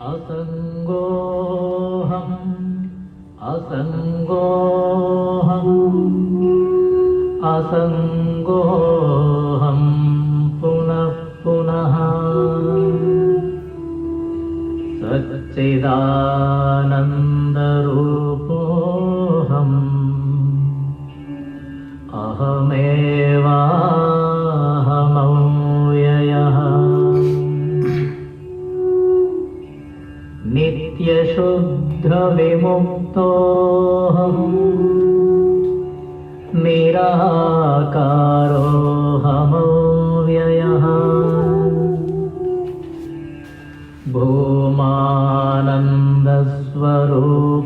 असंगोऽहम् असंगोऽहम् असंगोऽहम् पुनः पुनः सच्चिदानन्दरूपोऽहम् अहमेवाहमव्ययः नित्यशुद्धविमुक्तोऽहम् निराकारोऽहमव्ययः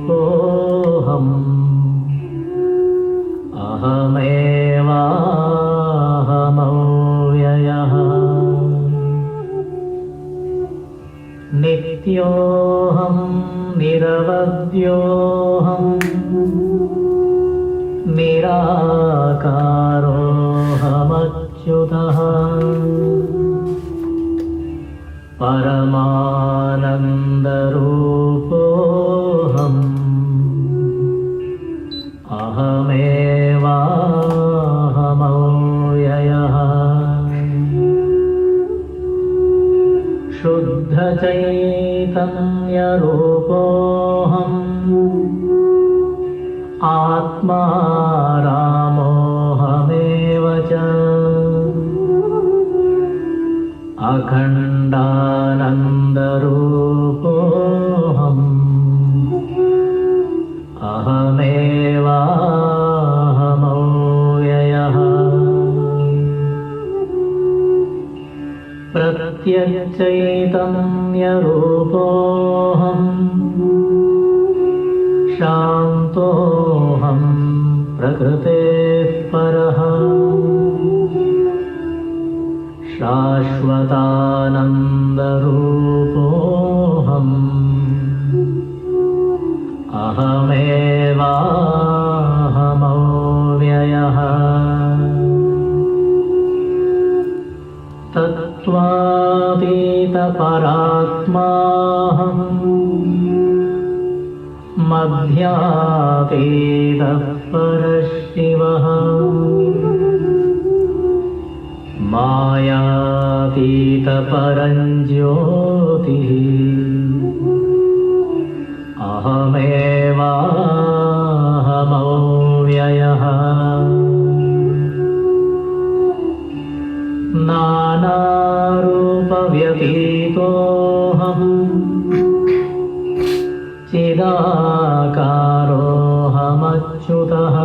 भूमानन्दस्वरूपोऽहम् अहमेवाहमव्ययः नित्योऽहम् निरवद्योऽहम् निराकारोऽहमच्युतः परमानन्दरूपोऽहम् अहमेवाहमव्ययः शुद्धचैतन्यरूपोऽहम् आत्मा रामोऽहमेव च अखण्डानन्दरूपोऽहम् अहमेवाहमव्ययः प्रत्यक्षचैतन्यरूपोऽहम् शान्तोऽहम् प्रकृतेः परः शाश्वतानन्दरूपोऽहम् अहमेवाहमव्ययः तत्त्वातीतपरात्माहम् मध्यातीतः परशिवः मायातीतपरञ्ज्योतिः अहमेवाहमव्ययः नानारूपव्यतीतोऽहम् चिदाकारोऽहमच्युतः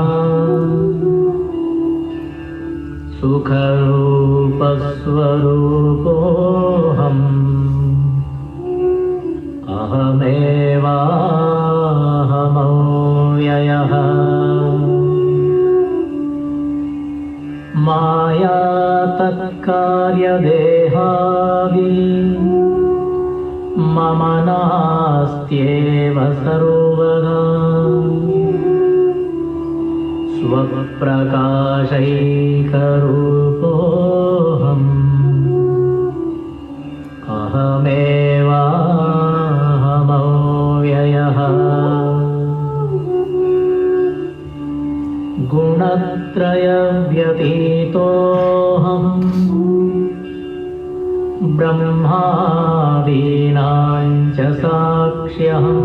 सुखरूपस्वरूपोऽहम् अहमेवाहमव्ययः मायातत्कार्यदेहादि मम नास्त्येव सर्वदा स्वप्रकाशैकरूपोऽहम् अहमेवाहमव्ययः गुणत्रयव्यतीतोऽहम् ब्रह्मादीनां च साक्ष्यहम्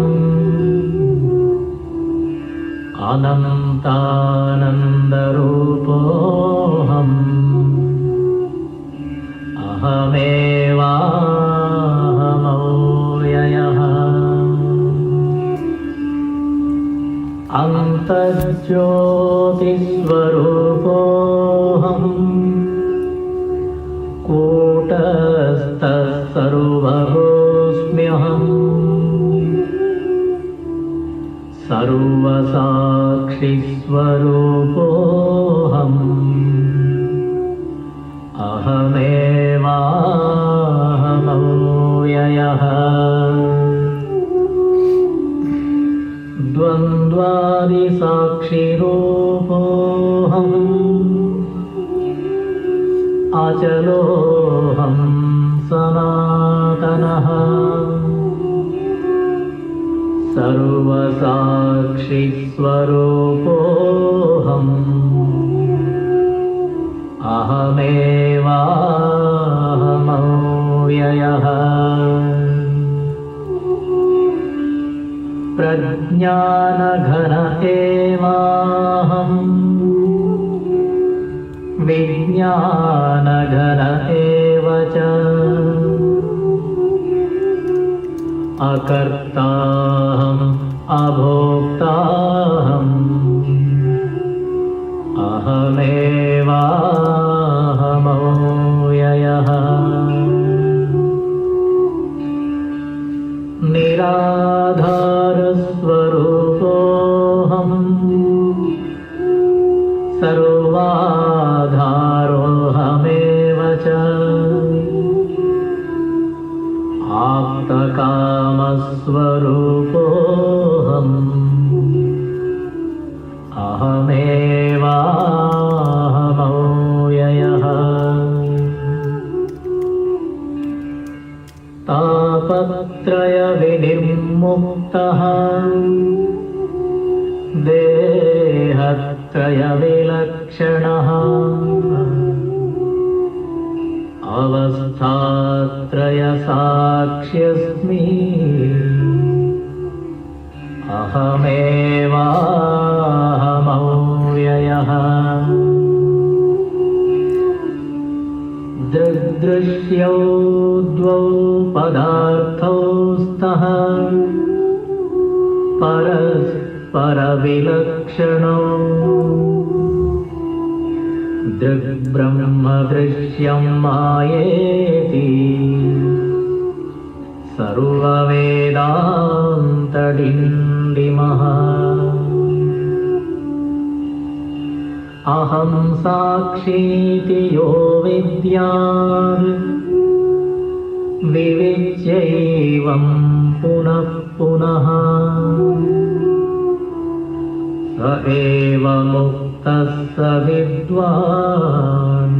अनन्तानन्दरूपोऽहम् अहमेवाहमव्ययः अन्तर्ज्योतिस्वरूपोऽहम् कूटस्थः सर्वभूस्म्यहम् सर्वसाक्षिस्वरूपोऽहम् अहमेवाहमव्ययः द्वन्द्वादिसाक्षिरूपोऽहम् अचलोऽहम् सनातनः सर्वसाक्षिस्वरूपोऽहम् अहमेवाहमव्ययः प्रज्ञानघन एवाहम् विज्ञानघन एव च अकर्ताहम् अभोक्ताहम् अहमेवाहमव्ययः निराधारस्वरूपोऽहम् सर्वाधारोऽहमेव च आप्तकामस्वरूपोऽहम् अहमेवाहमव्ययः तापत्रयविनिर्मुक्तः देहत्रयविलक्षणः अवस्थात्रयसाक्ष्यस्मि अहमेवाहमव्ययः दृग्दृश्यौ द्वौ पदार्थौ स्तः परस्परविलक्षणौ दृग्ब्रह्मदृश्यं मायेति सर्ववेदान्तडिण्डिमः अहं साक्षीति यो विद्यात् विविच्यैवं पुनः पुनः स एव मुक्तः स विद्वान्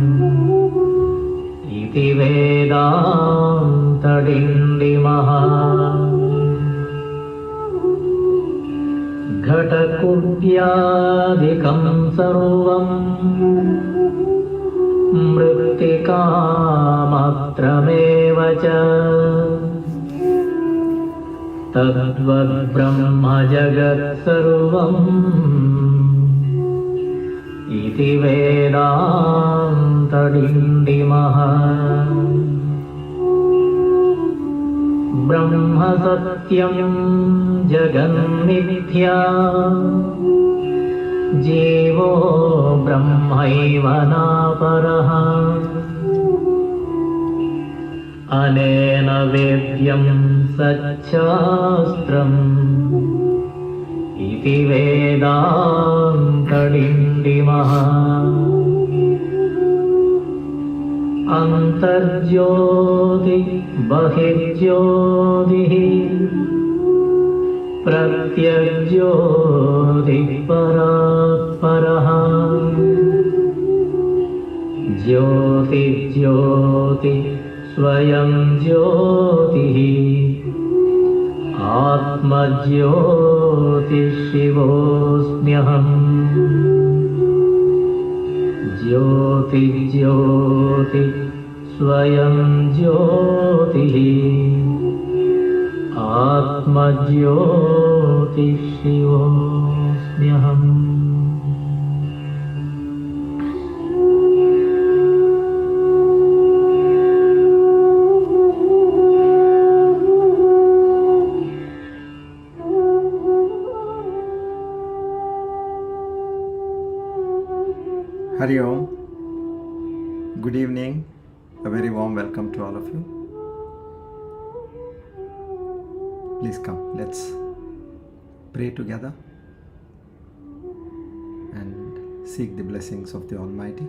इति वेदान्तडिण्डिमः घटकुड्यादिकं सर्वं मृत्तिकामात्रमेव च तद्वद्ब्रह्म जगत्सर्वम् इति वेदान्तडिण्डिमः ब्रह्म सत्यं जगन्मिथ्या जीवो ब्रह्मैव नापरः अनेन वेद्यं सच्छास्त्रम् इति वेदान्तडिण्डिमः अन्तर्ज्योति बहिर्ज्योतिः प्रत्यग्ज्योतिः परात्परः ज्योतिज्योति स्वयं ज्योतिः आत्मज्योतिशिवोऽस्म्यहम् ज्योतिज्योति स्वयं ज्योतिः आत्मज्योतिशिवोऽस्म्यहम् Hari Om. Good evening. A very warm welcome to all of you. Please come. Let's pray together and seek the blessings of the Almighty.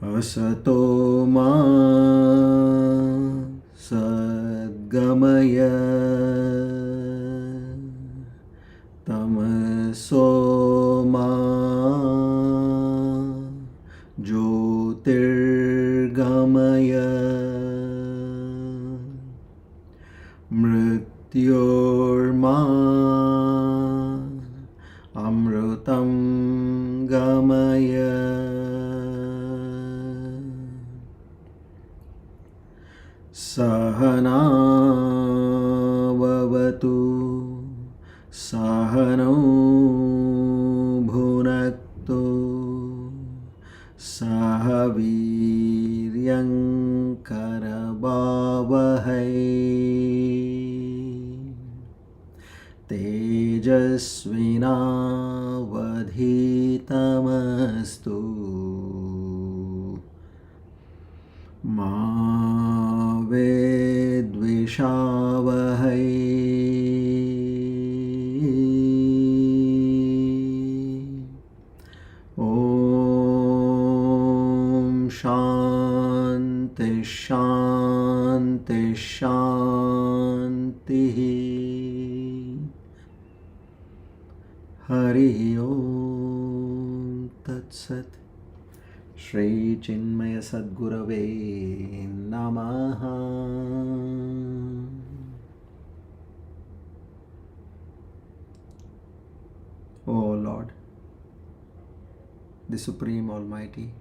Asato ma sadgamaya tamaso ma jyotirgamaya mrityorma amrutam gamaya Sahana vavatu Sahano bhunaktu Sahaviryam karabhavahai Tejasvinavadhitamastu Ma vedvishavahai Om Shanti Shanti Shanti Hari Om Tat Sat Shri Chinmaya Sadgurave Namaha. O Lord, the Supreme Almighty,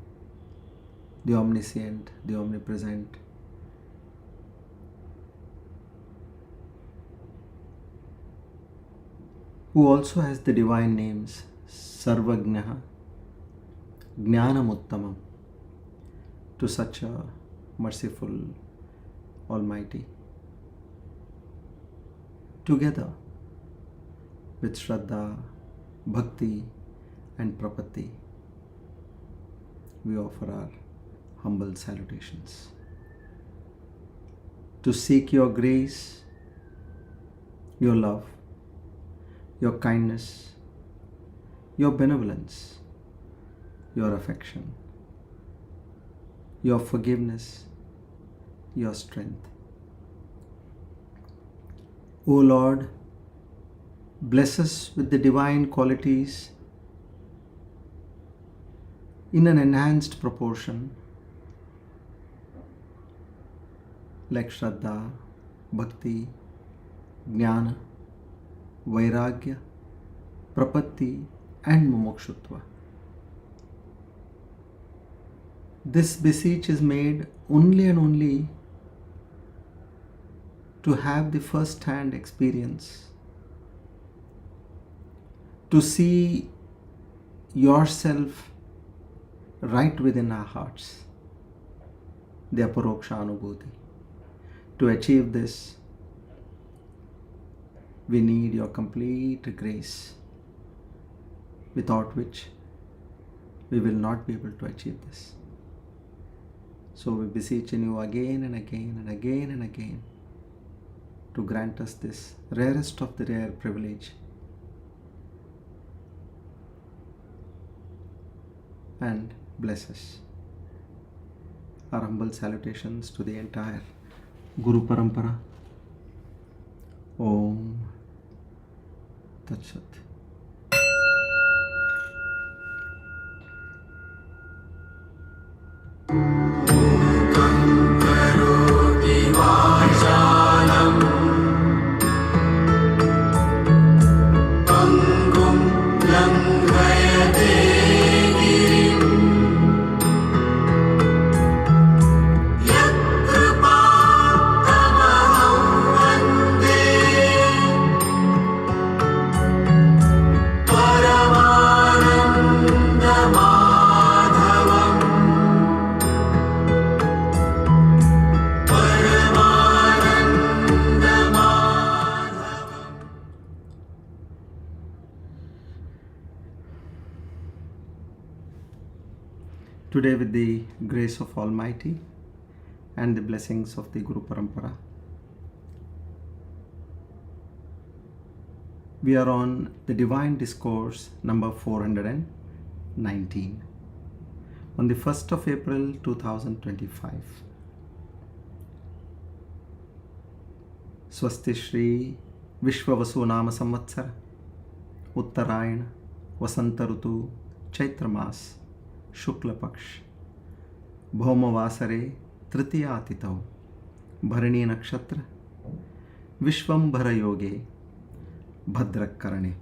the Omniscient, the Omnipresent, who also has the divine names Sarvagnaha, Gnanamuthamam, to such a merciful Almighty, together with Shraddha, Bhakti and Prapatti, we offer our humble salutations. To seek your grace, your love, your kindness, your benevolence, your affection, your forgiveness, your strength. O Lord, bless us with the divine qualities in an enhanced proportion, like Shraddha, Bhakti, Jnana, Vairagya, Prapatti and Mumukshutva. This beseech is made only and only to have the first-hand experience, to see yourself right within our hearts, the Aparoksha Anubhuthi. To achieve this, we need your complete grace, without which we will not be able to achieve this. So we beseech in you again and again and again and again to grant us this rarest of the rare privilege, and bless us. Our humble salutations to the entire Guru Parampara. Om Tat Sat. Today, with the grace of Almighty and the blessings of the Guru Parampara, we are on the Divine Discourse number 419. on the 1st of April 2025. Swasti Shri Vishwavasu Nama Samvatsara Uttarayana Vasanta Rutu Chaitra Mas Shukla Paksh Bhauma Vasare Tritiya Atitau Bharani Nakshatra Vishwambhara Yoge Bhadrak Karane.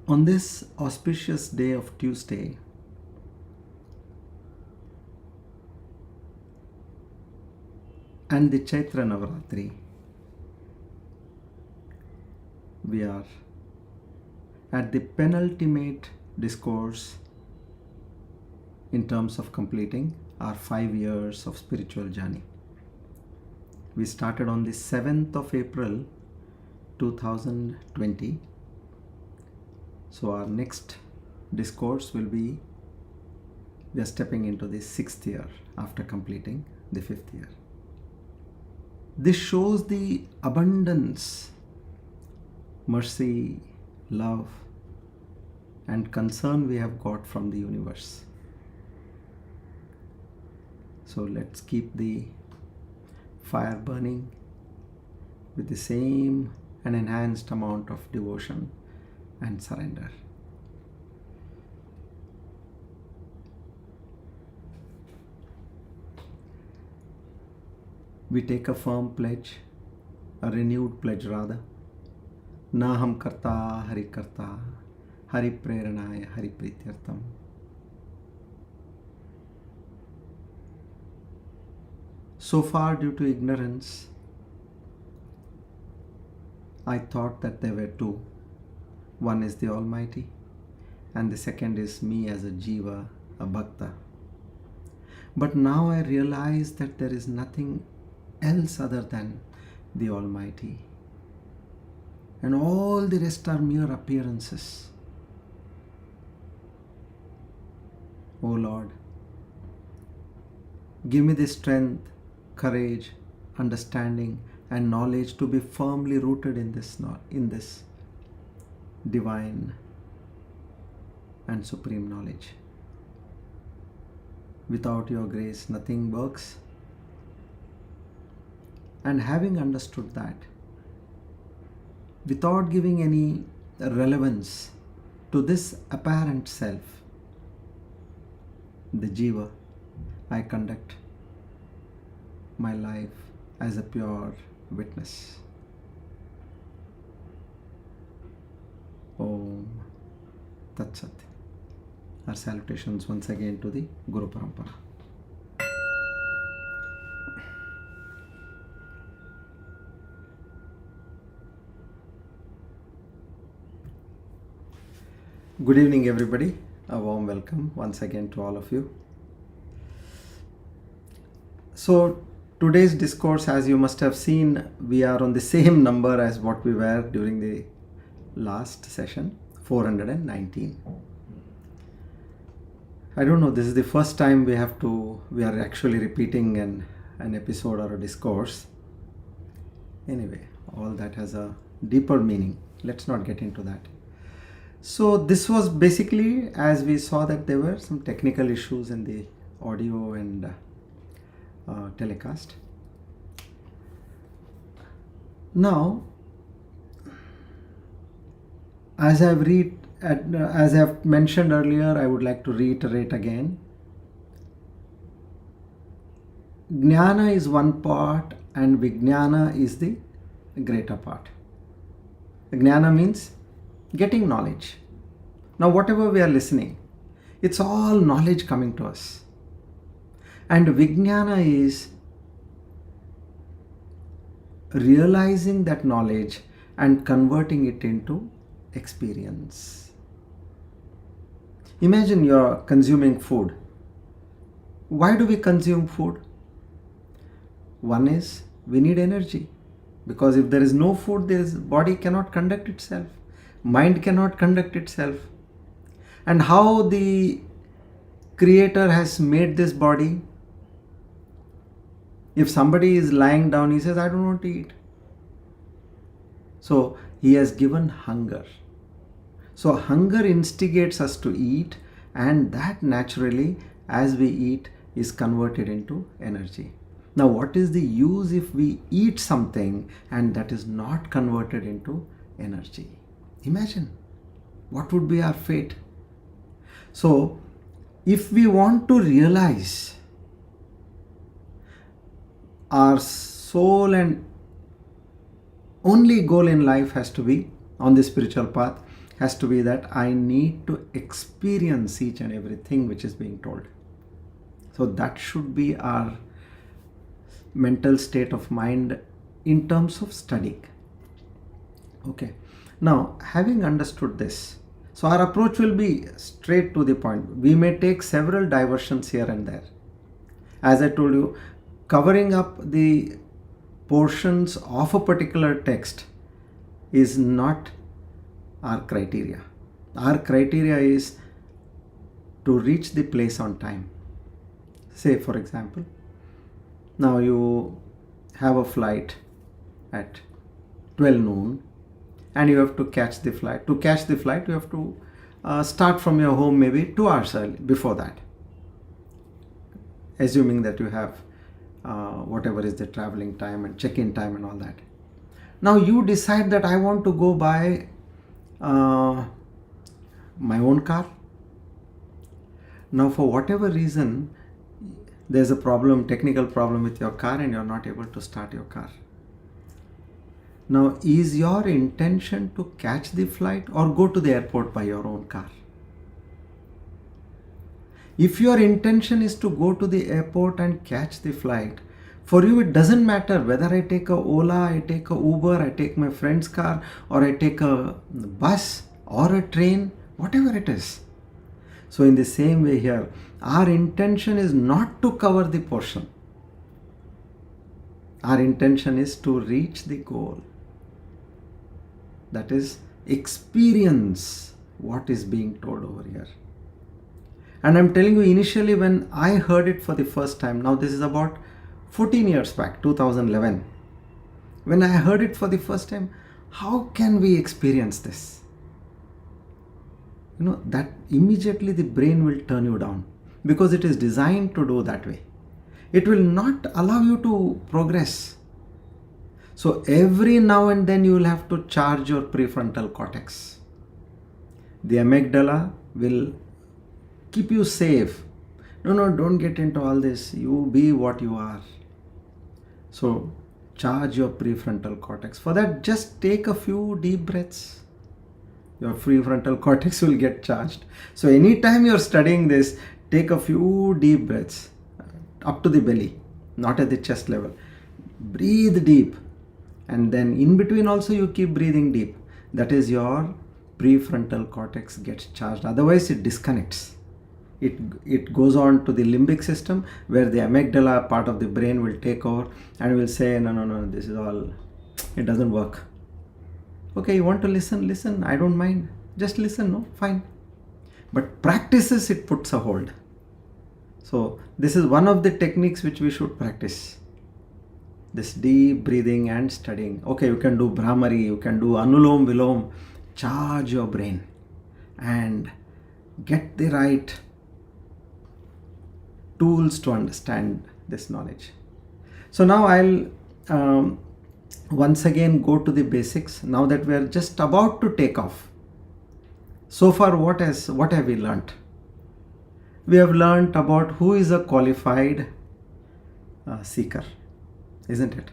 On this auspicious day of Tuesday, and the Chaitra Navaratri, we are at the penultimate discourse in terms of completing our 5 years of spiritual journey. We started on the 7th of April 2020. So our next discourse will be, we are stepping into the 6th year after completing the 5th year. This shows the abundance, mercy, love, and concern we have got from the universe. So let's keep the fire burning with the same and enhanced amount of devotion and surrender. We take a firm pledge, a renewed pledge rather. Naham karta hari preranaya hari prityartam. So far, due to ignorance, I thought that there were two. One is the Almighty, and the second is me as a jiva, a bhakta. But now I realize that there is nothing else other than the Almighty, and all the rest are mere appearances. O Lord, give me the strength, courage, understanding, and knowledge to be firmly rooted in this divine and supreme knowledge. Without your grace, nothing works. And having understood that, without giving any relevance to this apparent self, the jiva, I conduct my life as a pure witness. Om Tat Sat. Our salutations once again to the Guru Parampara. Good evening, everybody. A warm welcome once again to all of you. So today's discourse, as you must have seen, we are on the same number as what we were during the last session, 419. I don't know, this is the first time we are actually repeating an episode or a discourse. Anyway, all that has a deeper meaning. Let's not get into that. So this was basically, as we saw that there were some technical issues in the audio and telecast. Now, as I've mentioned earlier, I would like to reiterate again. Jnana is one part and Vijnana is the greater part. Jnana means getting knowledge. Now whatever we are listening, it's all knowledge coming to us. And Vijnana is realizing that knowledge and converting it into experience. Imagine you're consuming food. Why do we consume food? One is we need energy, because if there is no food, body cannot conduct itself, mind cannot conduct itself. And how the Creator has made this body, if somebody is lying down, he says, I don't want to eat. So he has given hunger. So hunger instigates us to eat, and that naturally, as we eat, is converted into energy. Now, what is the use if we eat something and that is not converted into energy? Imagine what would be our fate. So, if we want to realize our soul and only goal in life has to be, on the spiritual path, has to be that I need to experience each and everything which is being told. So that should be our mental state of mind in terms of studying. Okay. Now, having understood this, so our approach will be straight to the point. We may take several diversions here and there. As I told you, covering up the portions of a particular text is not our criteria. Our criteria is to reach the place on time. Say, for example, now you have a flight at 12 noon and you have to catch the flight. To catch the flight, you have to start from your home maybe 2 hours early before that, assuming that you have whatever is the traveling time and check-in time and all that. Now you decide that I want to go by my own car. Now, for whatever reason, there's a problem, technical problem with your car, and you're not able to start your car. Now, is your intention to catch the flight or go to the airport by your own car? If your intention is to go to the airport and catch the flight, for you it doesn't matter whether I take a Ola, I take a Uber, I take my friend's car, or I take a bus or a train, whatever it is. So in the same way here, our intention is not to cover the portion. Our intention is to reach the goal. That is, experience what is being told over here. And I'm telling you, initially when I heard it for the first time, now this is about 14 years back, 2011. When I heard it for the first time, how can we experience this? You know, that immediately the brain will turn you down because it is designed to do that way. It will not allow you to progress. So every now and then you will have to charge your prefrontal cortex. The amygdala will keep you safe. No, don't get into all this. You be what you are. So charge your prefrontal cortex. For that, just take a few deep breaths. Your prefrontal cortex will get charged. So anytime you're studying this, take a few deep breaths up to the belly, not at the chest level. Breathe deep. And then in between also you keep breathing deep. That is, your prefrontal cortex gets charged. Otherwise it disconnects. It goes on to the limbic system, where the amygdala part of the brain will take over and will say, no, this is all, it doesn't work. Okay, you want to listen, I don't mind. Just listen, no, fine. But practices, it puts a hold. So this is one of the techniques which we should practice. This deep breathing and studying. Okay, you can do Brahmari, you can do Anulom Vilom. Charge your brain and get the right tools to understand this knowledge. So now I'll once again go to the basics. Now that we are just about to take off. So far, what have we learnt? We have learnt about who is a qualified seeker, isn't it?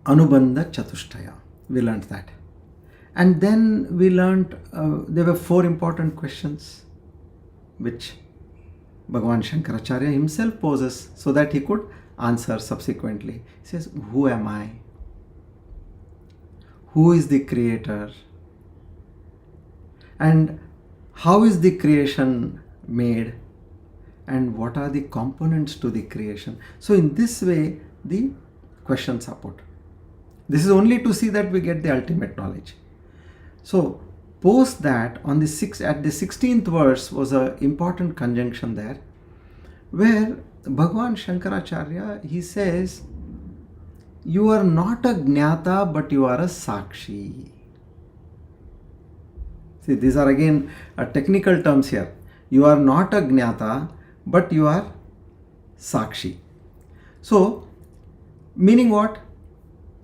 Anubandha Chatushtaya. We learnt that. And then we learnt there were 4 important questions which Bhagavan Shankara himself poses so that he could answer subsequently. He says, who am I? Who is the creator? And how is the creation made? And what are the components to the creation? So in this way, the questions are put. This is only to see that we get the ultimate knowledge. So post that, at the 16th verse was an important conjunction there, where Bhagavan Shankaracharya, he says, you are not a Jnata, but you are a Sakshi. See, these are again technical terms here. You are not a Jnata, but you are Sakshi. So, meaning what?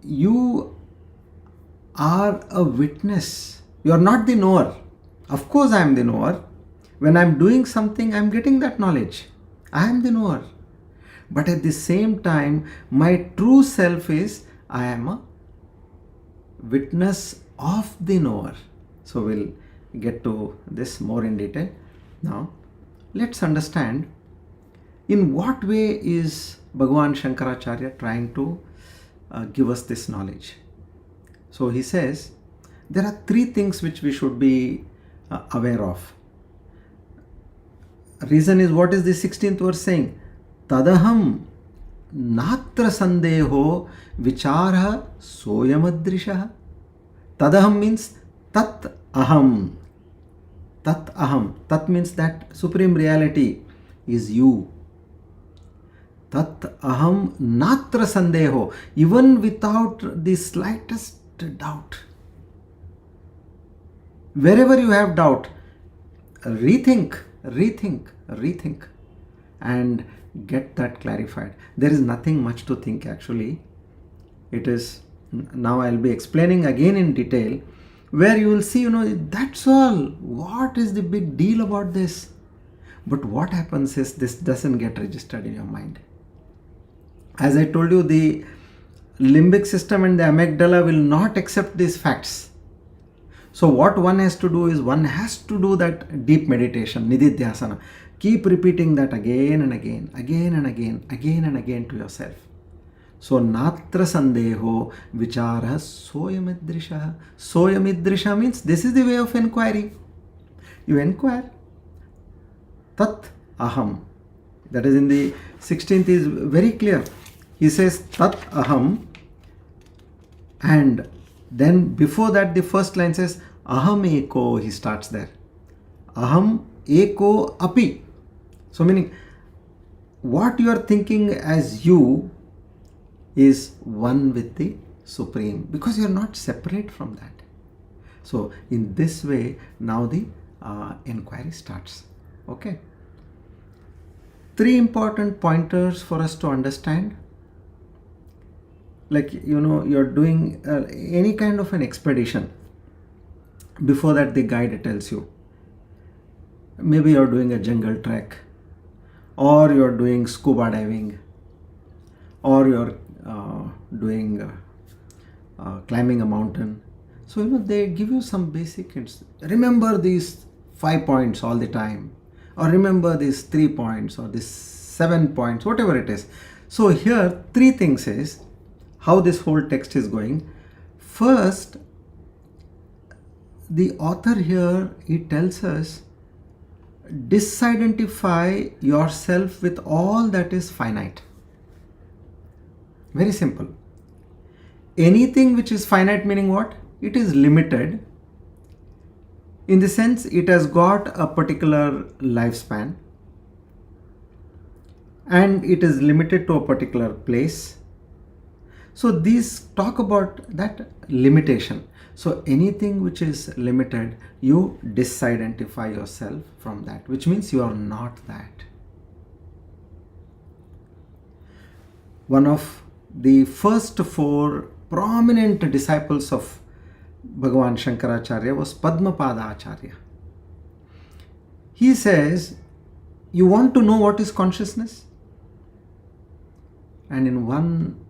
You are a witness. You are not the knower. Of course, I am the knower. When I am doing something, I am getting that knowledge. I am the knower. But at the same time, my true self is I am a witness of the knower. So we'll get to this more in detail. Now, let's understand in what way is Bhagavan Shankaracharya trying to give us this knowledge. So he says there are three things which we should be aware of. Reason is, what is the 16th verse saying? Tadaham natra sandeho vichara soyamadrisha. Tadaham means tat aham. Tat aham. Tat means that supreme reality is you. Tat aham natra sandeho. Even without the slightest doubt. Wherever you have doubt, rethink and get that clarified. There is nothing much to think actually. It is, now I'll be explaining again in detail, where you will see, that's all. What is the big deal about this? But what happens is this doesn't get registered in your mind. As I told you, the limbic system and the amygdala will not accept these facts. So what one has to do is one has to do that deep meditation, nididhyasana. Keep repeating that again and again to yourself. So natra sandeho vichara soyamidrisha. Soyamidrisha means this is the way of inquiry. You inquire. Tat aham. That is in the 16th is very clear. He says tat aham, and then before that the first line says aham eko. He starts there. Aham eko api. So meaning what you are thinking as you is one with the Supreme, because you are not separate from that. So in this way now the inquiry starts. Okay. Three important pointers for us to understand. Like, you're doing any kind of an expedition. Before that, the guide tells you. Maybe you're doing a jungle trek, or you're doing scuba diving, or you're doing climbing a mountain. So, they give you some basic hints. Remember these 5 points all the time, or remember these 3 points, or these 7 points, whatever it is. So here, 3 things is how this whole text is going. First, the author here, he tells us, disidentify yourself with all that is finite. Very simple. Anything which is finite, meaning what? It is limited. In the sense, it has got a particular lifespan, and it is limited to a particular place. So these talk about that limitation. So anything which is limited, you disidentify yourself from that, which means you are not that. One of the first 4 prominent disciples of Bhagavan Shankaracharya was Padmapada Acharya. He says, you want to know what is consciousness? And in one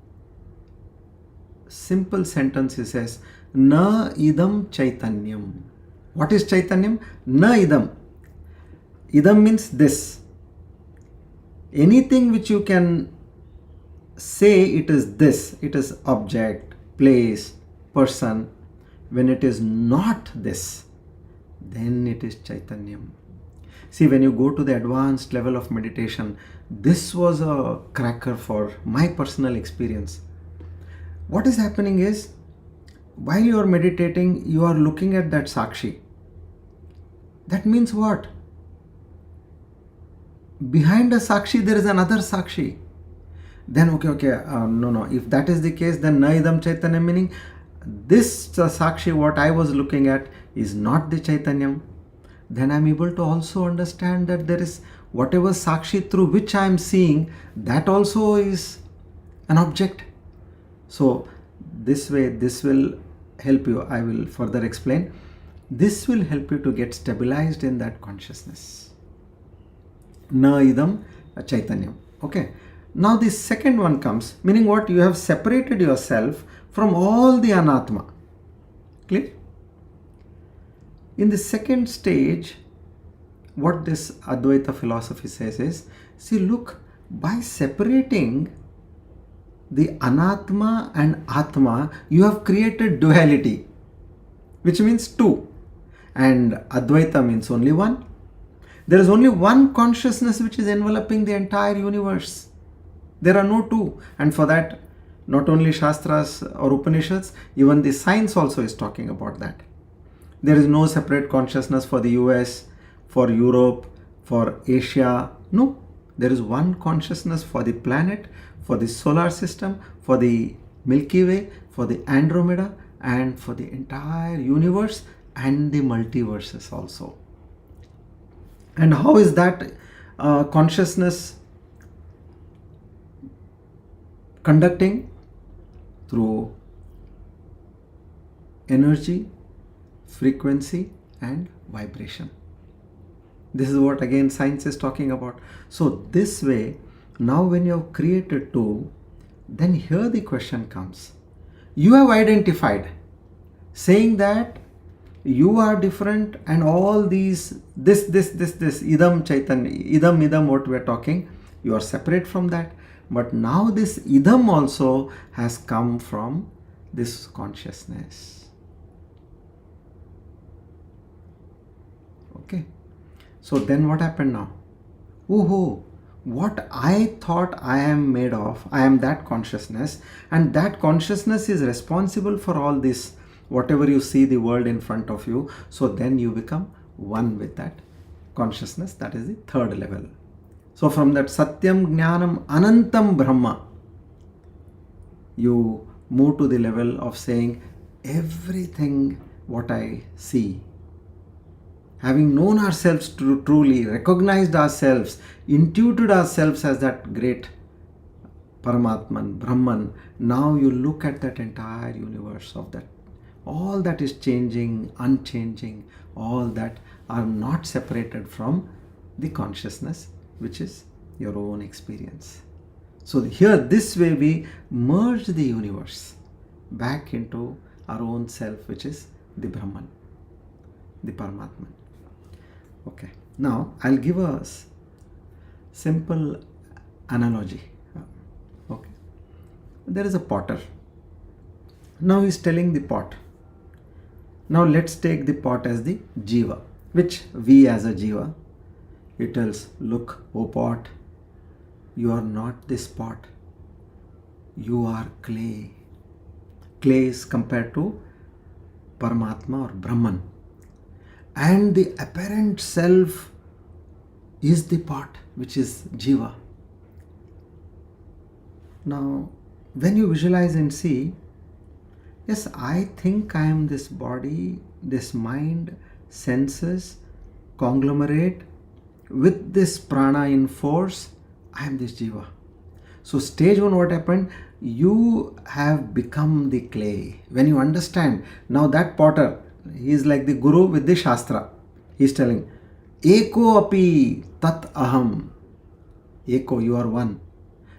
simple sentence he says, Na idam chaitanyam. What is chaitanyam? Na idam. Idam means this. Anything which you can say it is this, it is object, place, person. When it is not this, then it is chaitanyam. See, when you go to the advanced level of meditation, this was a cracker for my personal experience. What is happening is, while you are meditating, you are looking at that Sakshi. That means what? Behind a Sakshi, there is another Sakshi. Then, okay, no. If that is the case, then na idam chaitanya, meaning this Sakshi, what I was looking at, is not the Chaitanyam, then I'm able to also understand that there is whatever Sakshi through which I am seeing, that also is an object. So this way, this will help you. I will further explain. This will help you to get stabilized in that consciousness. Na idam Chaitanyam. Okay. Now the second one comes, meaning what? You have separated yourself from all the anatma. Clear? In the second stage, what this Advaita philosophy says is, see, look, by separating the anatma and atma, you have created duality, which means two. And Advaita means only one. There is only one consciousness which is enveloping the entire universe. There are no two. And for that, not only Shastras or Upanishads, even the science also is talking about that. There is no separate consciousness for the US, for Europe, for Asia. No. There is one consciousness for the planet, for the solar system, for the Milky Way, for the Andromeda, and for the entire universe and the multiverses also. And how is that consciousness conducting? Through energy, frequency, and vibration. This is what again science is talking about. So this way, now when you have created two, then here the question comes. You have identified, saying that you are different and all these, this, idam Chaitanya, idam, what we are talking, you are separate from that. But now this idam also has come from this consciousness. Okay. So then what happened now? Oh, what I thought I am made of, I am that consciousness, and that consciousness is responsible for all this, whatever you see the world in front of you. So then you become one with that consciousness. That is the third level. So from that Satyam Gnanam Anantam Brahma, you move to the level of saying everything what I see. Having known ourselves truly, recognized ourselves, intuited ourselves as that great Paramatman, Brahman, now you look at that entire universe of that. All that is changing, unchanging, all that are not separated from the consciousness, which is your own experience. So here, this way we merge the universe back into our own self, which is the Brahman, the Paramatman. Okay, now I'll give a simple analogy. Okay, there is a potter. Now he's telling the pot. Now let's take the pot as the jiva, which we as a jiva, he tells, look, O pot, you are not this pot. You are clay. Clay is compared to Paramatma or Brahman. And the apparent self is the pot, which is jiva. Now, when you visualize and see, yes, I think I am this body, this mind, senses, conglomerate, with this prana in force, I am this jiva. So stage one, what happened? You have become the clay. When you understand, now that potter, he is like the guru with the shastra. He is telling, Eko api tat aham. Eko, you are one.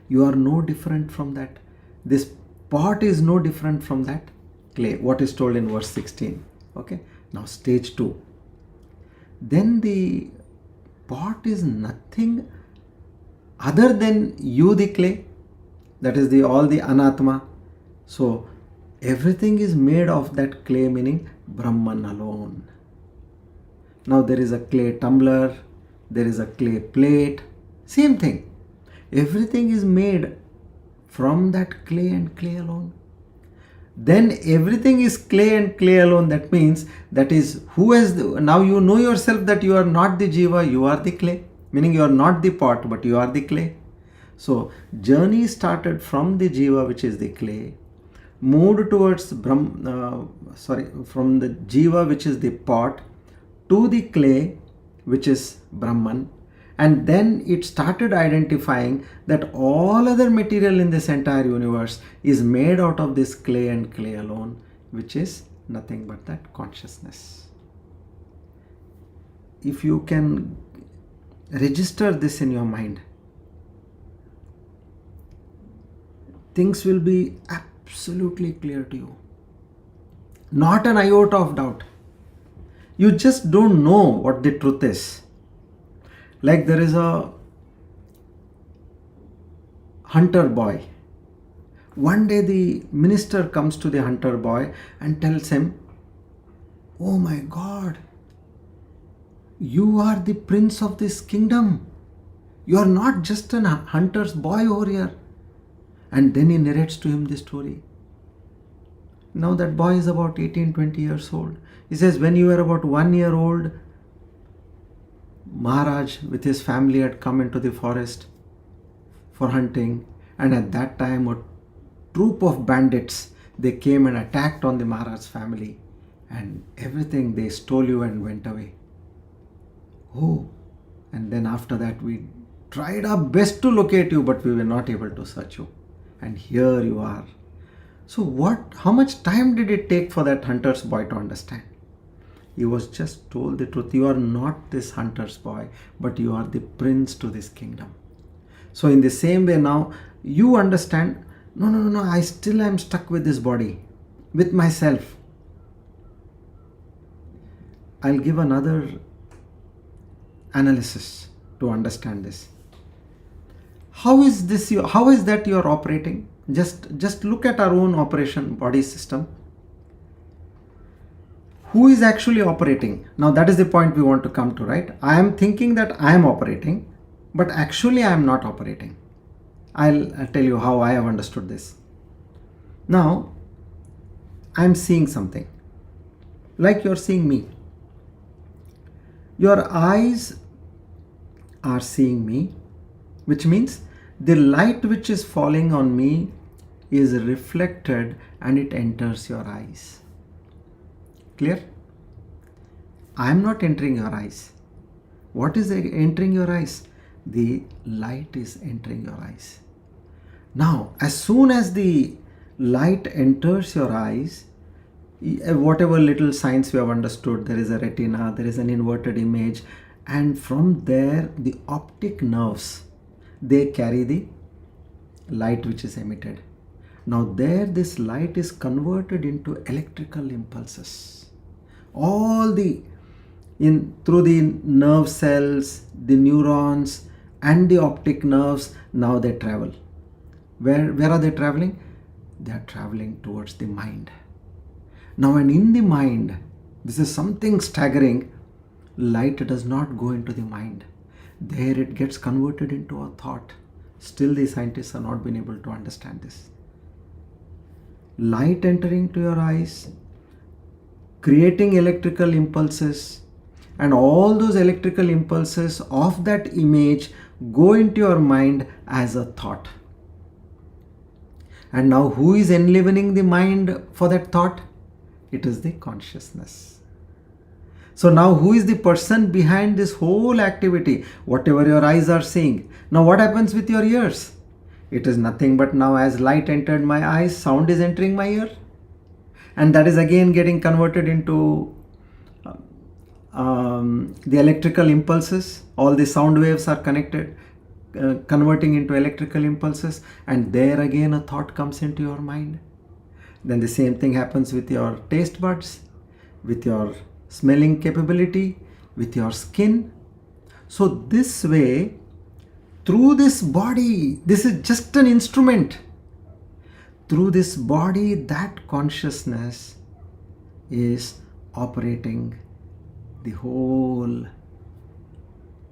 You are no different from that. This pot is no different from that clay. What is told in verse 16. Okay. Now stage 2. Then the pot is nothing other than you, the clay. That is the all the anatma. So everything is made of that clay, meaning Brahman alone. Now there is a clay tumbler, there is a clay plate, same thing. Everything is made from that clay and clay alone. Then everything is clay and clay alone. That means that is who has now you know yourself that you are not the jiva, you are the clay. Meaning you are not the pot, but you are the clay. So journey started from the jiva, which is the clay. moved towards from the jiva, which is the pot, to the clay, which is Brahman, and then it started identifying that all other material in this entire universe is made out of this clay and clay alone, which is nothing but that consciousness. If you can register this in your mind, things will be absolutely clear to you. Not an iota of doubt. You just don't know what the truth is. Like there is a hunter boy. One day the minister comes to the hunter boy and tells him, "Oh my God, you are the prince of this kingdom. You are not just a hunter's boy over here." And then he narrates to him the story. Now that boy is about 18-20 years old. He says, when you were about 1 year old, Maharaj with his family had come into the forest for hunting, and at that time a troop of bandits, they came and attacked on the Maharaj's family, and everything they stole you and went away. Oh, and then after that we tried our best to locate you, but we were not able to search you. And here you are. So how much time did it take for that hunter's boy to understand? He was just told the truth. You are not this hunter's boy, but you are the prince to this kingdom. So in the same way now, you understand, no, I still am stuck with this body, with myself. I'll give another analysis to understand this. How is that you are operating? Just look at our own operation body system. Who is actually operating? Now that is the point we want to come to, right? I am thinking that I am operating, but actually I am not operating. I'll tell you how I have understood this. Now, I am seeing something. Like you're seeing me. Your eyes are seeing me, which means the light which is falling on me is reflected and it enters your eyes. Clear? I am not entering your eyes. What is entering your eyes? The light is entering your eyes. Now, as soon as the light enters your eyes, whatever little science we have understood, there is a retina, there is an inverted image, and from there the optic nerves, they carry the light which is emitted. Now there this light is converted into electrical impulses. Through the nerve cells, the neurons and the optic nerves, now they travel. Where are they traveling? They are traveling towards the mind. Now, and in the mind, this is something staggering. Light does not go into the mind. There it gets converted into a thought. Still the scientists have not been able to understand this. Light entering to your eyes, creating electrical impulses, and all those electrical impulses of that image go into your mind as a thought. And now who is enlivening the mind for that thought? It is the consciousness. So now who is the person behind this whole activity? Whatever your eyes are seeing. Now what happens with your ears? It is nothing but now as light entered my eyes, sound is entering my ear. And that is again getting converted into the electrical impulses. All the sound waves are connected, converting into electrical impulses. And there again a thought comes into your mind. Then the same thing happens with your taste buds, with your smelling capability, with your skin. So this way, through this body, this is just an instrument. Through this body, that consciousness is operating the whole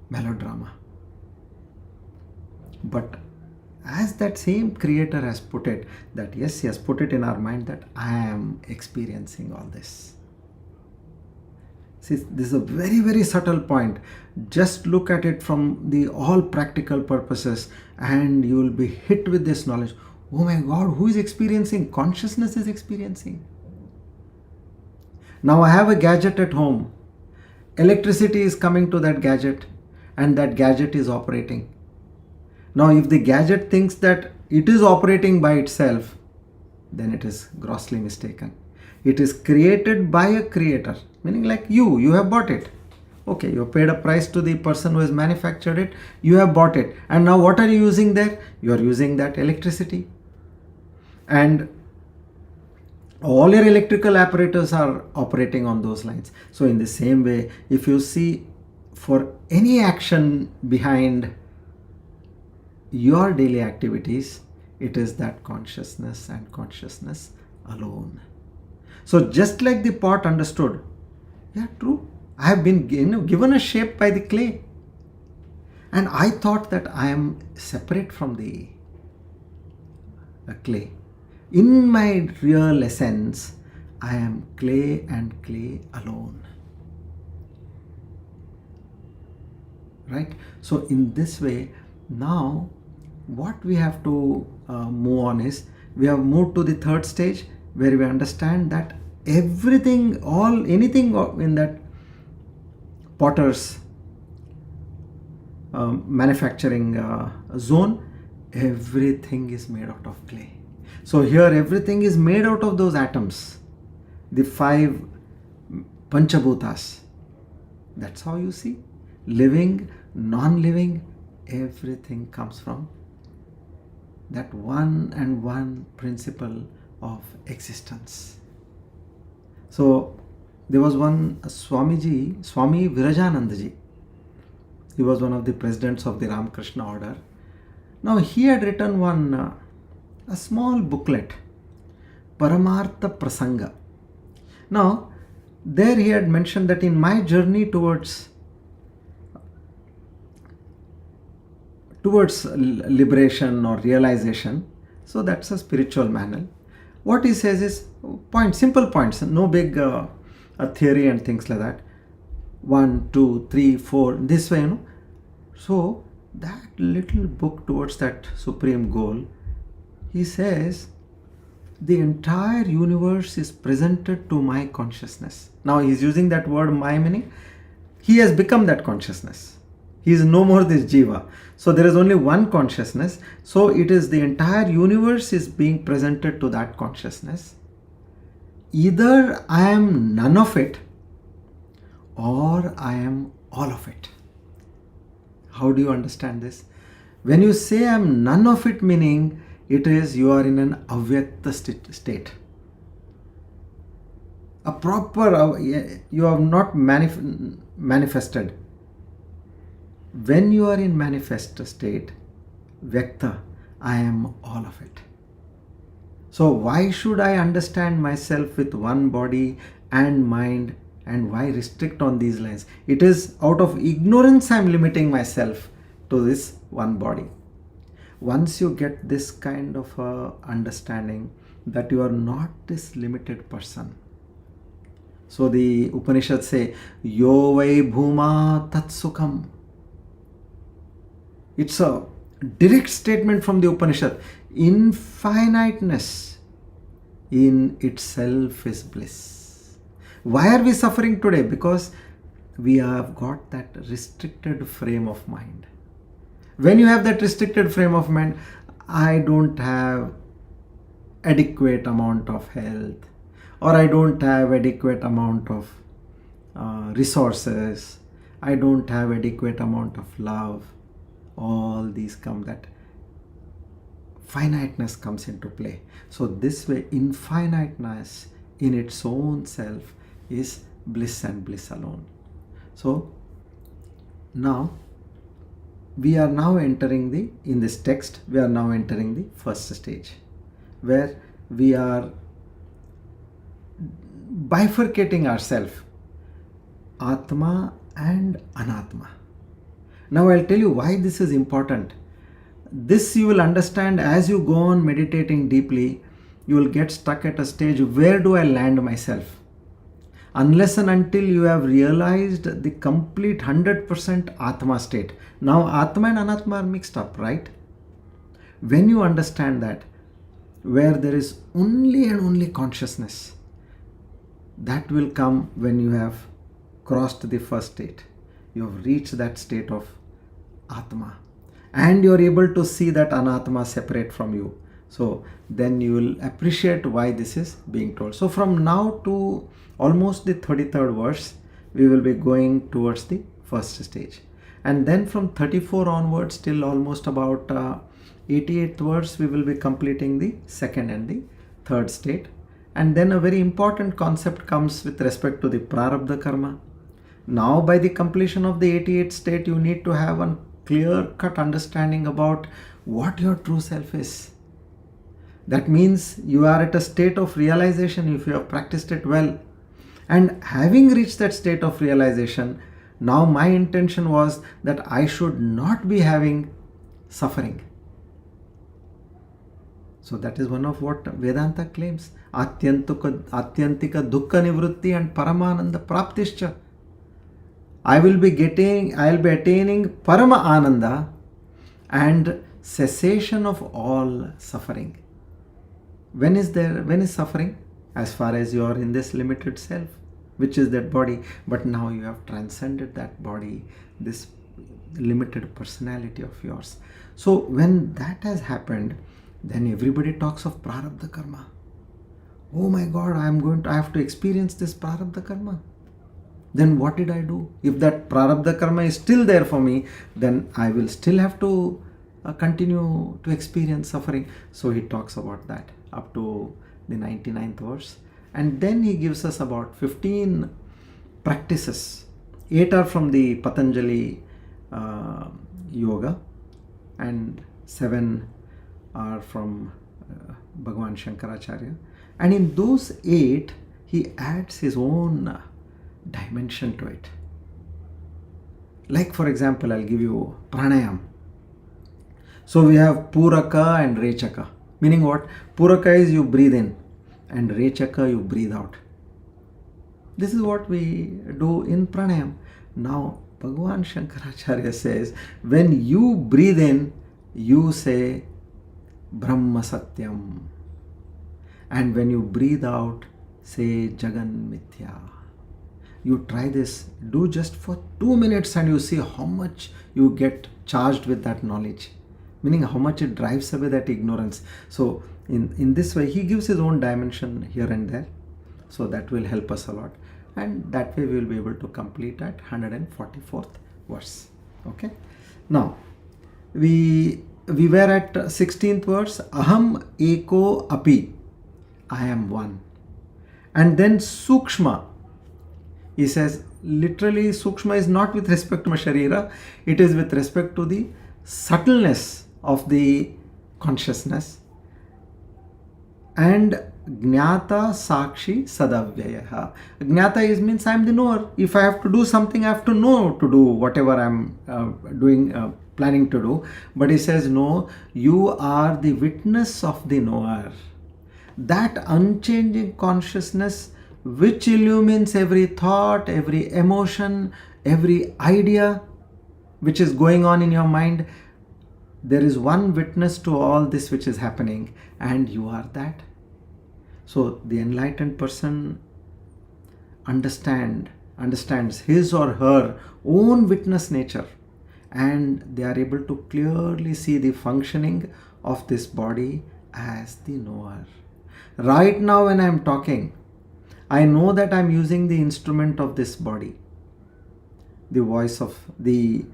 melodrama. But as that same creator has put it, that yes, he has put it in our mind that I am experiencing all this. See, this is a very, very subtle point. Just look at it from the all practical purposes and you will be hit with this knowledge. Oh my God, who is experiencing? Consciousness is experiencing. Now I have a gadget at home. Electricity is coming to that gadget and that gadget is operating. Now if the gadget thinks that it is operating by itself, then it is grossly mistaken. It is created by a creator, meaning like you have bought it. Okay, you paid a price to the person who has manufactured it, you have bought it. And now what are you using there? You are using that electricity. And all your electrical apparatus are operating on those lines. So in the same way, if you see for any action behind your daily activities, it is that consciousness and consciousness alone. So just like the pot understood, yeah, true, I have been given a shape by the clay. And I thought that I am separate from the clay. In my real essence, I am clay and clay alone. Right? So in this way, now what we have to move on is, we have moved to the third stage where we understand that everything, anything in that potter's manufacturing zone, everything is made out of clay. So here everything is made out of those atoms, the 5 panchabhutas. That's how you see, living, non-living, everything comes from that one and one principle of existence. So there was one Swami Virajanandaji. He was one of the presidents of the Ramakrishna order. Now he had written one a small booklet, Paramartha Prasanga. Now there he had mentioned that in my journey towards liberation or realization, so that's a spiritual manual. What he says is simple points, no big a theory and things like that. 1, 2, 3, 4, this way, So that little book towards that supreme goal, he says, the entire universe is presented to my consciousness. Now he's using that word my, meaning he has become that consciousness. He is no more this jiva. So there is only one consciousness. So it is the entire universe is being presented to that consciousness. Either I am none of it or I am all of it. How do you understand this? When you say I am none of it, meaning it is you are in an avyakta state. A proper, you have not manifested. When you are in manifest state, Vyakta, I am all of it. So why should I understand myself with one body and mind, and why restrict on these lines? It is out of ignorance I am limiting myself to this one body. Once you get this kind of understanding that you are not this limited person. So the Upanishads say, Yo vai bhuma tat sukham. It's a direct statement from the Upanishad. Infiniteness in itself is bliss. Why are we suffering today? Because we have got that restricted frame of mind. When you have that restricted frame of mind, I don't have adequate amount of health, or I don't have adequate amount of resources, I don't have adequate amount of love. All these come, that finiteness comes into play. So this way, infiniteness in its own self is bliss and bliss alone. So now we are now entering in this text, we are now entering the first stage, where we are bifurcating ourselves, Atma and Anatma. Now I'll tell you why this is important. This you will understand as you go on meditating deeply. You will get stuck at a stage, where do I land myself? Unless and until you have realized the complete 100% Atma state. Now Atma and Anatma are mixed up, right? When you understand that, where there is only and only consciousness. That will come when you have crossed the first state. You have reached that state of Atma. And you are able to see that Anatma separate from you. So then you will appreciate why this is being told. So from now to almost the 33rd verse, we will be going towards the first stage. And then from 34 onwards till almost about 88th verse, we will be completing the second and the third state. And then a very important concept comes with respect to the prarabdha karma. Now by the completion of the 88th state, you need to have a clear-cut understanding about what your true self is. That means you are at a state of realization if you have practiced it well. And having reached that state of realization, now my intention was that I should not be having suffering. So that is one of what Vedanta claims. Atyantika dukkha nivrutti and paramananda praptischa. I will be attaining parama ananda and cessation of all suffering. When is suffering? As far as you are in this limited self, which is that body. But now you have transcended that body, this limited personality of yours. So when that has happened, then everybody talks of prarabdha karma. Oh my God, I have to experience this prarabdha karma. Then what did I do? If that prarabdha karma is still there for me, then I will still have to continue to experience suffering. So he talks about that up to the 99th verse. And then he gives us about 15 practices. 8 are from the Patanjali yoga and 7 are from Bhagavan Shankara. And in those 8, he adds his own dimension to it. Like for example, I'll give you pranayam. So we have puraka and rechaka. Meaning what? Puraka is you breathe in and rechaka you breathe out. This is what we do in pranayam. Now Bhagavan Shankaracharya says, when you breathe in, you say Brahma Satyam. And when you breathe out, say Jagan Mithya. You try this, do just for 2 minutes and you see how much you get charged with that knowledge. Meaning how much it drives away that ignorance. So in this way, he gives his own dimension here and there. So that will help us a lot. And that way we will be able to complete at 144th verse. Okay. Now, we were at 16th verse. Aham eko api. I am one. And then sukshma. He says, literally sukshma is not with respect to my sharira. It is with respect to the subtleness of the consciousness. And Jnata Sakshi Sadavyayaha. Jnata means I am the knower. If I have to do something, I have to know to do whatever I am planning to do. But he says, no, you are the witness of the knower. That unchanging consciousness which illumines every thought, every emotion, every idea which is going on in your mind. There is one witness to all this which is happening, and you are that. So the enlightened person understands his or her own witness nature, and they are able to clearly see the functioning of this body as the knower. Right now when I am talking, I know that I am using the instrument of this body, the voice of the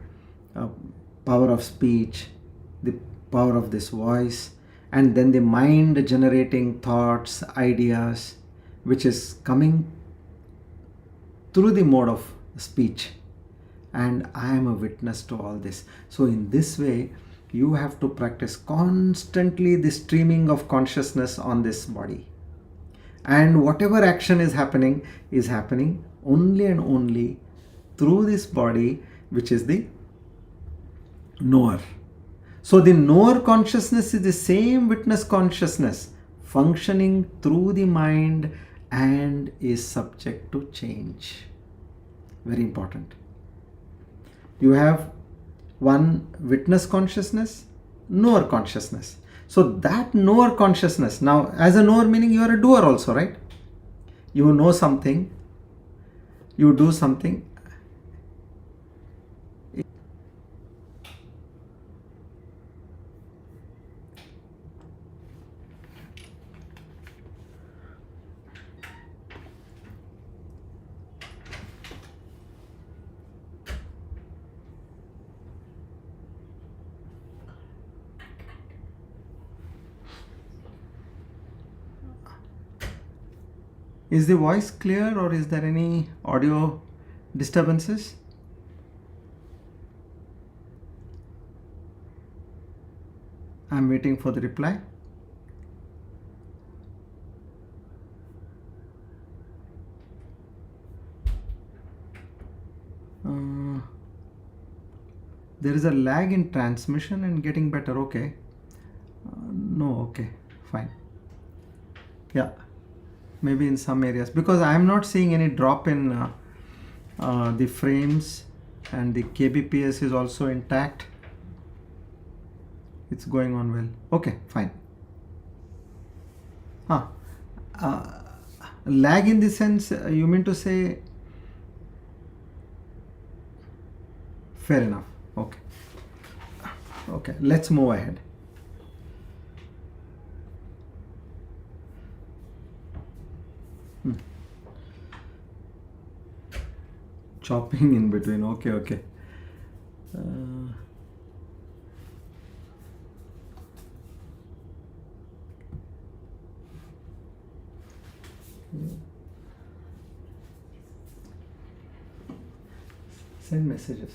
power of speech, the power of this voice, and then the mind generating thoughts, ideas, which is coming through the mode of speech. And I am a witness to all this. So in this way, you have to practice constantly the streaming of consciousness on this body. And whatever action is happening only and only through this body, which is the knower. So the knower consciousness is the same witness consciousness functioning through the mind and is subject to change. Very important. You have one witness consciousness, knower consciousness. So that knower consciousness, now as a knower meaning you are a doer also, right? You know something, you do something. Is the voice clear or is there any audio disturbances? I'm waiting for the reply. There is a lag in transmission and getting better. Okay. No, okay, fine. Yeah, maybe in some areas, because I am not seeing any drop in the frames, and the kbps is also intact. It's going on well. Okay, fine. Lag in the sense, you mean to say? Fair enough. Okay. Okay, let's move ahead. Chopping in between. Okay, okay. Send messages.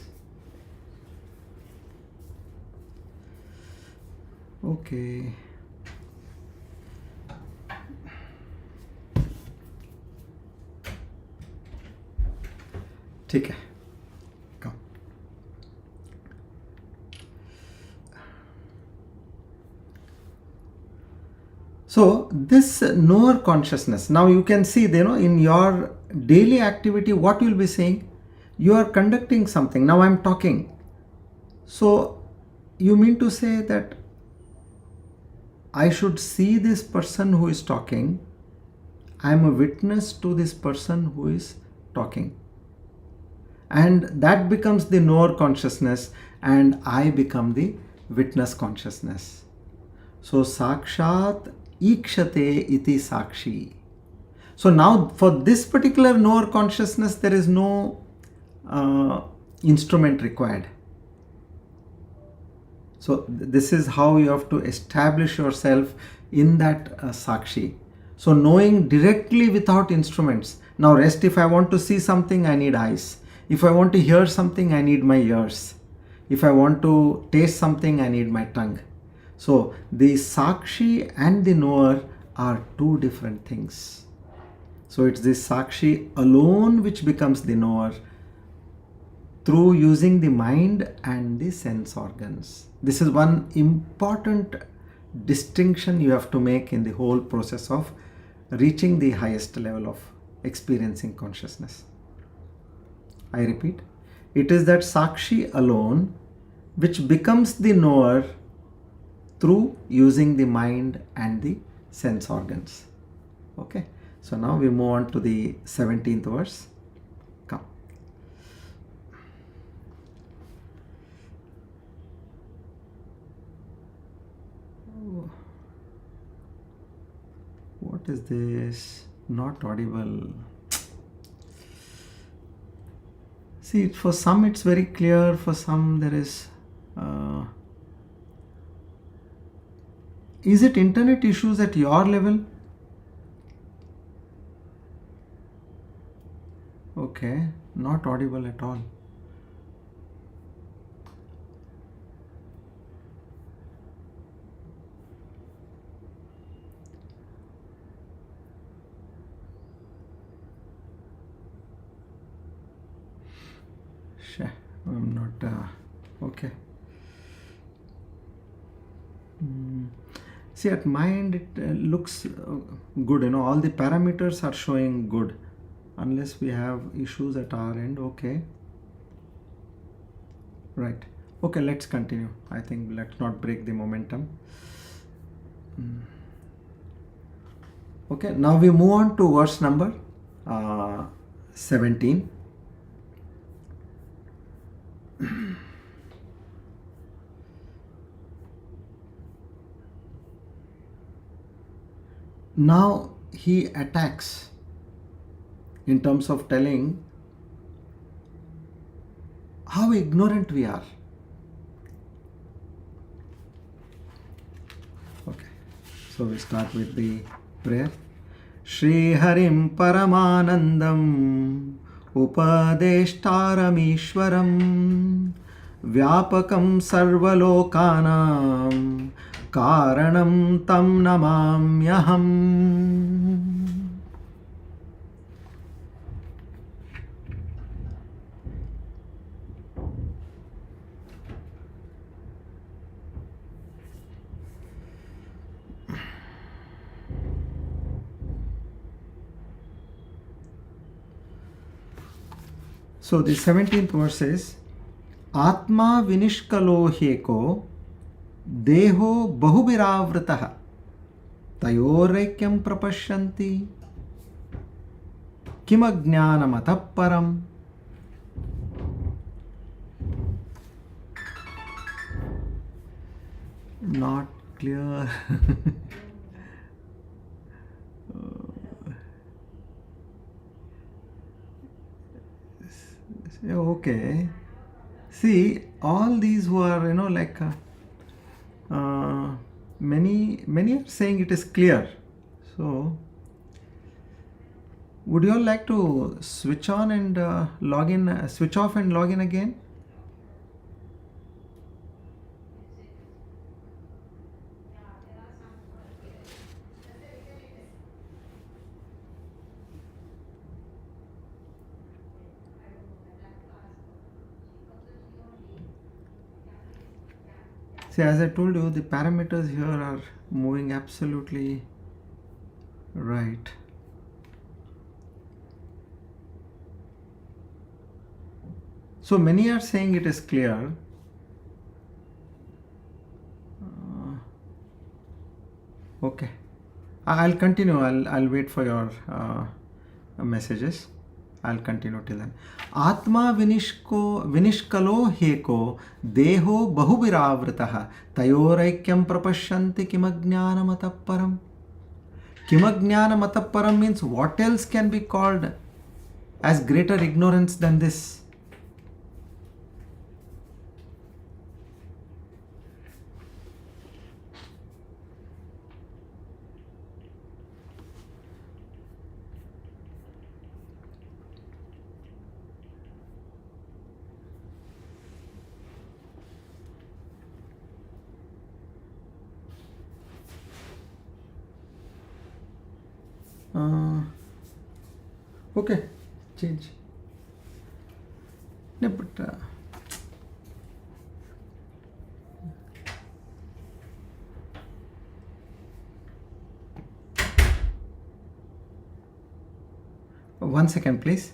Okay. ठीक है, come. So this knower consciousness, now you can see, in your daily activity, what you will be saying, you are conducting something. Now I am talking. So you mean to say that I should see this person who is talking. I am a witness to this person who is talking. And that becomes the knower consciousness, and I become the witness consciousness. So sakshat ikshate iti sakshi. So now for this particular knower consciousness, there is no instrument required. So this is how you have to establish yourself in that sakshi. So knowing directly without instruments. Now rest, if I want to see something, I need eyes. If I want to hear something, I need my ears. If I want to taste something, I need my tongue. So the sakshi and the knower are two different things. So it's the sakshi alone which becomes the knower through using the mind and the sense organs. This is one important distinction you have to make in the whole process of reaching the highest level of experiencing consciousness. I repeat, it is that sakshi alone which becomes the knower through using the mind and the sense organs. Okay, so now we move on to the 17th verse. Come. What is this? Not audible. See, for some it's very clear, for some there is... is it internet issues at your level? Okay, not audible at all. I'm not okay. See, at my end it looks good, all the parameters are showing good, unless we have issues at our end. Okay, right. Okay, let's continue. I think let's not break the momentum. Okay, now we move on to verse number 17. Now he attacks in terms of telling how ignorant we are. Okay, so we start with the prayer. Shri Harim Paramanandam Upadeshtaramishwaram Vyapakam Sarvalokanam Karanam Tam Namamyaham. So the 17th verse is Atma Vinishkalo Heko Deho Bahubiravrataha Tayoraikyam Prapashyanti Kimajnanamatah Param. Not clear. Okay. See, all these who are, many are saying it is clear. So, would you all like to switch on and log in, switch off and log in again? See, as I told you, the parameters here are moving absolutely right. So many are saying it is clear. Okay, I'll continue. I'll wait for your messages. I'll continue till then. Atma vinishkalo heko deho bahubiravrataha tayoraikyam prapashyanti kimajnanamatah param. Kimajnanamatah param means what else can be called as greater ignorance than this? Okay, change. No, but one second, please.